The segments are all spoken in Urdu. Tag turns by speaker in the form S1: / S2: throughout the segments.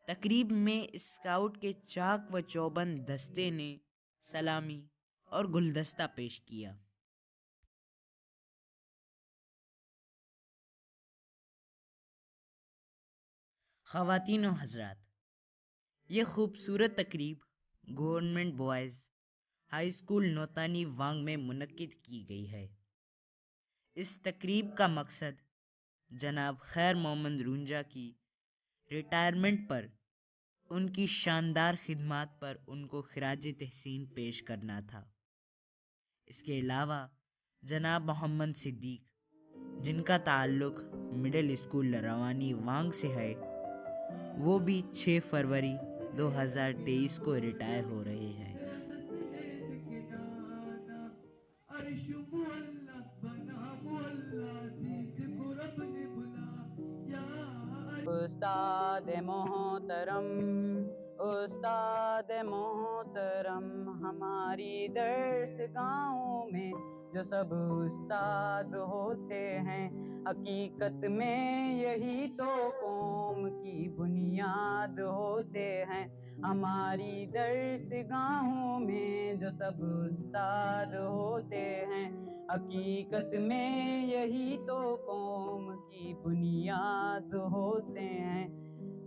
S1: تقریب میں اسکاؤٹ کے چاک و چوبند دستے نے سلامی اور گلدستہ پیش کیا۔ خواتین و حضرات، یہ خوبصورت تقریب گورنمنٹ بوائز ہائی اسکول نوتانی وانگ میں منعقد کی گئی ہے۔ اس تقریب کا مقصد جناب خیر محمد رونجا کی ریٹائرمنٹ پر ان کی شاندار خدمات پر ان کو خراج تحسین پیش کرنا تھا۔ اس کے علاوہ جناب محمد صدیق، جن کا تعلق مڈل اسکول روانی وانگ سے ہے، وہ بھی 6 فروری 2023 کو ریٹائر ہو رہے ہیں۔
S2: استاد محترم، استاد محترم، ہماری درس گاہوں میں جو سب استاد ہوتے ہیں، حقیقت میں یہی تو قوم کی بنیاد ہوتے ہیں۔ ہماری درس گاہوں میں جو سب استاد ہوتے ہیں، حقیقت میں یہی تو قوم کی بنیاد ہوتے ہیں۔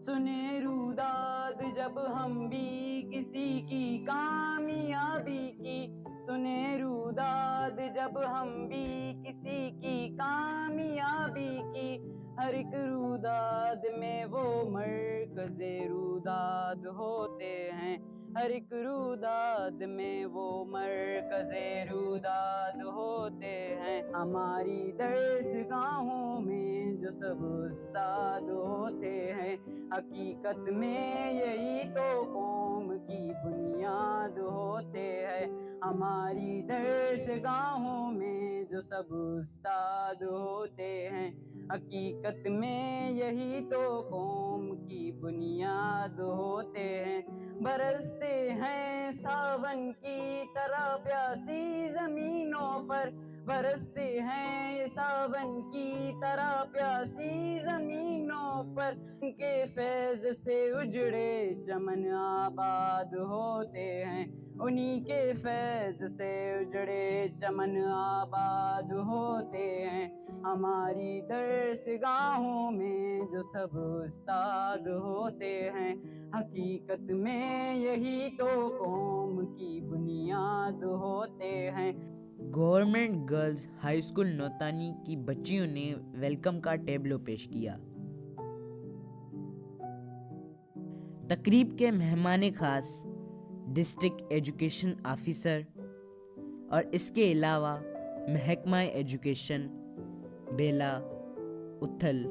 S2: سنے روداد جب ہم بھی کسی کی کامیابی کی، سنے روداد جب ہم بھی کسی کی کامیابی کی، ہر ایک روداد میں وہ مرکز روداد ہوتے ہیں، ہر ایک روداد میں وہ مرکز روداد ہوتے ہیں۔ ہماری درس گاہوں میں جو سب استاد ہوتے ہیں، حقیقت میں یہی تو قوم کی بنیاد ہوتے ہیں۔ ہماری درس گاہوں میں جو سب استاد ہوتے ہیں، حقیقت میں یہی تو قوم کی بنیاد ہوتے ہیں۔ برستے ہیں ساون کی طرح پیاسی زمینوں پر، برستے ہیں ساون کی طرح پیاسی زمینوں پر، ان کے فیض سے اجڑے چمن آباد ہوتے ہیں، انہی کے فیض سے اجڑے چمن آباد ہوتے ہیں۔ ہماری درس گاہوں میں جو سب استاد ہوتے ہیں، حقیقت میں یہی تو قوم کی بنیاد ہوتے ہیں۔
S1: گورنمنٹ گرلز ہائی اسکول نوتانی کی بچیوں نے ویلکم کا ٹیبلو پیش کیا۔ تقریب کے مہمان خاص ڈسٹرکٹ ایجوکیشن آفیسر اور اس کے علاوہ محکمہ ایجوکیشن بیلا، اتھل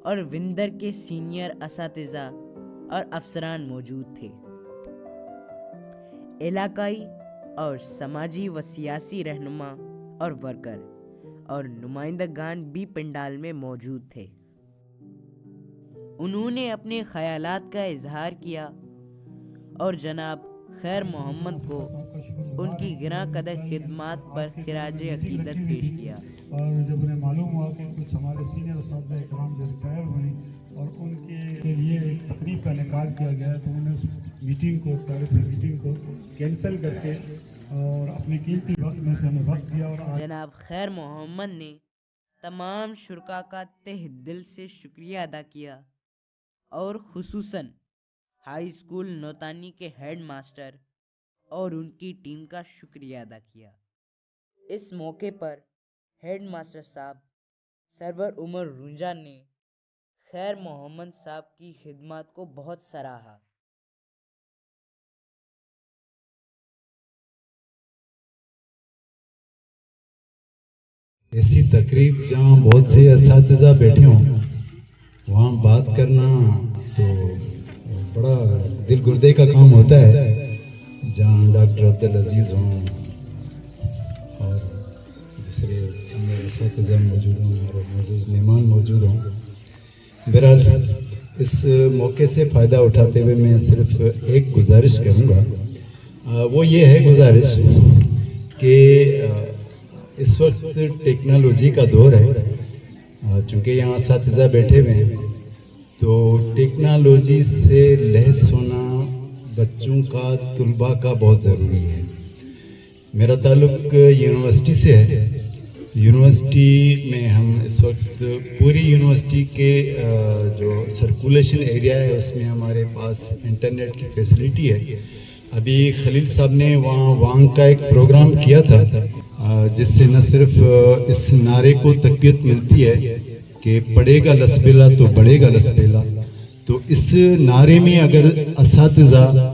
S1: اور وندر کے سینئر اساتذہ اور افسران موجود تھے۔ علاقائی اور سماجی و سیاسی رہنما اور ورکر اور نمائندگان بھی پنڈال میں موجود تھے۔ انہوں نے اپنے خیالات کا اظہار کیا اور جناب خیر محمد کو ان کی گراں قدر خدمات پر خراج عقیدت پیش کیا۔
S3: اور جب انہیں معلوم ہوا کہ کچھ ہمارے سینئر اساتذہ اکرام جو ریٹائر ہوئے اور ان کے لیے ایک تقریب کا انعقاد کیا گیا، تو انہوں نے اس میٹنگ کو، تاریخی میٹنگ کو کینسل کر کے اور اپنے قیمتی وقت میں سے ہمیں وقت دیا۔ اور
S1: جناب خیر محمد نے تمام شرکاء کا تہ دل سے شکریہ ادا کیا اور خصوصاً ہائی اسکول نوتانی کے ہیڈ ماسٹر اور ان کی ٹیم کا شکریہ ادا کیا۔ اس موقع پر ہیڈ ماسٹر صاحب سرور عمر رونجا نے خیر محمد صاحب کی خدمات کو بہت سراہا۔
S4: ایسی تقریب جہاں بہت سے اساتذہ بیٹھے ہوں، وہاں بات کرنا تو بڑا دل گردے کا کام ہوتا ہے۔ جہاں ڈاکٹر عبدالعزیز ہوں اور دوسرے سینئر اساتذہ موجود ہوں اور معزز مہمان موجود ہوں، بہرحال اس موقع سے فائدہ اٹھاتے ہوئے میں صرف ایک گزارش کروں گا۔ وہ یہ ہے گزارش کہ اس وقت ٹیکنالوجی کا دور ہے، چونکہ یہاں اساتذہ بیٹھے ہوئے ہیں تو ٹیکنالوجی سے لیس ہونا بچوں کا طلباء کا بہت ضروری ہے. میرا تعلق یونیورسٹی سے ہے. یونیورسٹی میں ہم اس وقت پوری یونیورسٹی کے جو سرکولیشن ایریا ہے اس میں ہمارے پاس انٹرنیٹ کی فیسلٹی ہے. ابھی خلیل صاحب نے وہاں کا ایک پروگرام کیا تھا جس سے نہ صرف اس نعرے کو تقویت ملتی ہے کہ پڑھے گا لسبیلا تو بڑھے گا لسبیلا. تو اس نعرے میں اگر اساتذہ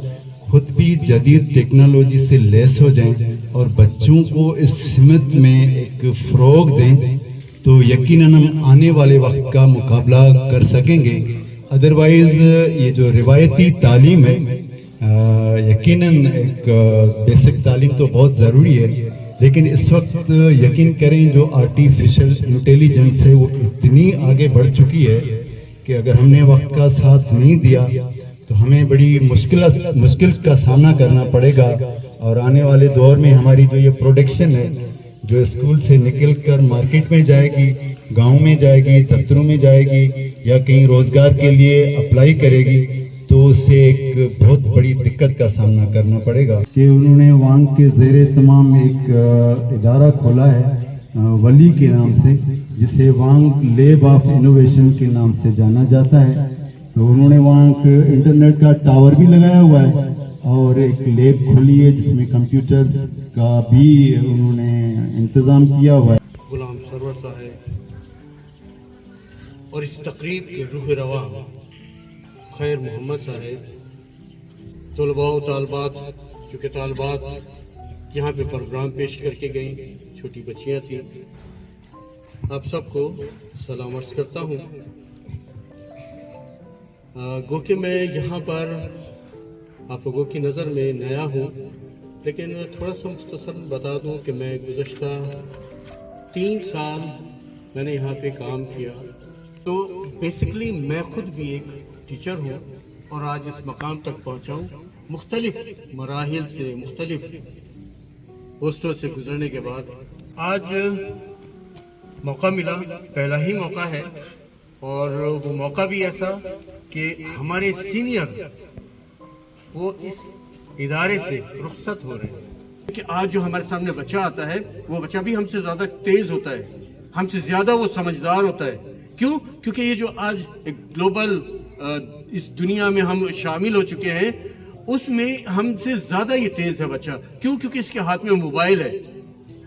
S4: خود بھی جدید ٹیکنالوجی سے لیس ہو جائیں اور بچوں کو اس سمت میں ایک فروغ دیں تو یقیناً ہم آنے والے وقت کا مقابلہ کر سکیں گے. ادروائز یہ جو روایتی تعلیم ہے یقیناً ایک بیسک تعلیم تو بہت ضروری ہے، لیکن اس وقت یقین کریں جو آرٹیفیشل انٹیلیجنس ہے وہ اتنی آگے بڑھ چکی ہے کہ اگر ہم نے وقت کا ساتھ نہیں دیا تو ہمیں بڑی مشکل کا سامنا کرنا پڑے گا. اور آنے والے دور میں ہماری جو یہ پروڈکشن ہے جو اسکول سے نکل کر مارکیٹ میں جائے گی، گاؤں میں جائے گی، دفتروں میں جائے گی یا کہیں روزگار کے لیے اپلائی کرے گی تو اسے ایک بہت بڑی دقت کا سامنا کرنا پڑے گا. کہ انہوں نے وانگ کے زیر تمام ایک ادارہ کھولا ہے ولی کے نام سے، جسے وانگ لیب آف انوویشن کے نام سے جانا جاتا ہے. تو انہوں نے وہاں انٹرنیٹ کا ٹاور بھی لگایا ہوا ہے اور ایک لیب کھولی ہے جس میں کمپیوٹرز کا بھی انہوں نے انتظام کیا ہوا ہے.
S5: غلام سرور صاحب اور اس تقریب کے روح رواں خیر محمد صاحب، طلباء و طالبات، چونکہ طالبات یہاں پہ پروگرام پیش کر کے گئیں، چھوٹی بچیاں تھیں، آپ سب کو سلام عرض کرتا ہوں. گو کہ میں یہاں پر آپ لوگوں کی نظر میں نیا ہوں، لیکن تھوڑا سا مختصر بتا دوں کہ میں گزشتہ 3 سال میں نے یہاں پہ کام کیا. تو بیسیکلی میں خود بھی ایک ٹیچر ہوں اور آج اس مقام تک پہنچا ہوں مختلف مراحل سے، مختلف پوسٹوں سے گزرنے کے بعد. آج موقع ملا، پہلا ہی موقع ہے، اور وہ موقع بھی ایسا کہ ہمارے سینئر وہ اس ادارے سے رخصت ہو رہے ہیں. کہ آج جو ہمارے سامنے بچہ آتا ہے وہ بچہ بھی ہم سے زیادہ تیز ہوتا ہے، ہم سے زیادہ وہ سمجھدار ہوتا ہے. کیوں؟ کیونکہ یہ جو آج ایک گلوبل اس دنیا میں ہم شامل ہو چکے ہیں اس میں ہم سے زیادہ یہ تیز ہے بچہ. کیوں؟ کیونکہ اس کے ہاتھ میں موبائل ہے.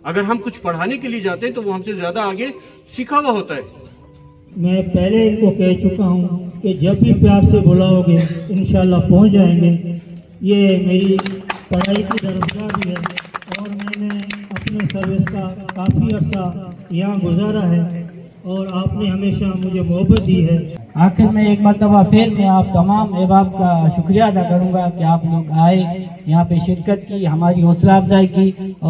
S5: اگر ہم کچھ پڑھانے کے لیے جاتے ہیں تو وہ ہم سے زیادہ آگے سیکھا ہوا ہوتا ہے.
S6: میں پہلے ان کو کہہ چکا ہوں کہ جب بھی پیار سے بلاؤ گے انشاءاللہ پہنچ جائیں گے. یہ میری پڑھائی کی درجہ بھی ہے اور میں نے اپنے سروس کا کافی عرصہ یہاں گزارا ہے اور آپ نے ہمیشہ مجھے محبت دی ہے.
S7: آخر میں ایک مرتبہ پھر میں آپ تمام احباب کا شکریہ ادا کروں گا کہ آپ لوگ آئے، یہاں پہ شرکت کی، ہماری حوصلہ افزائی کی.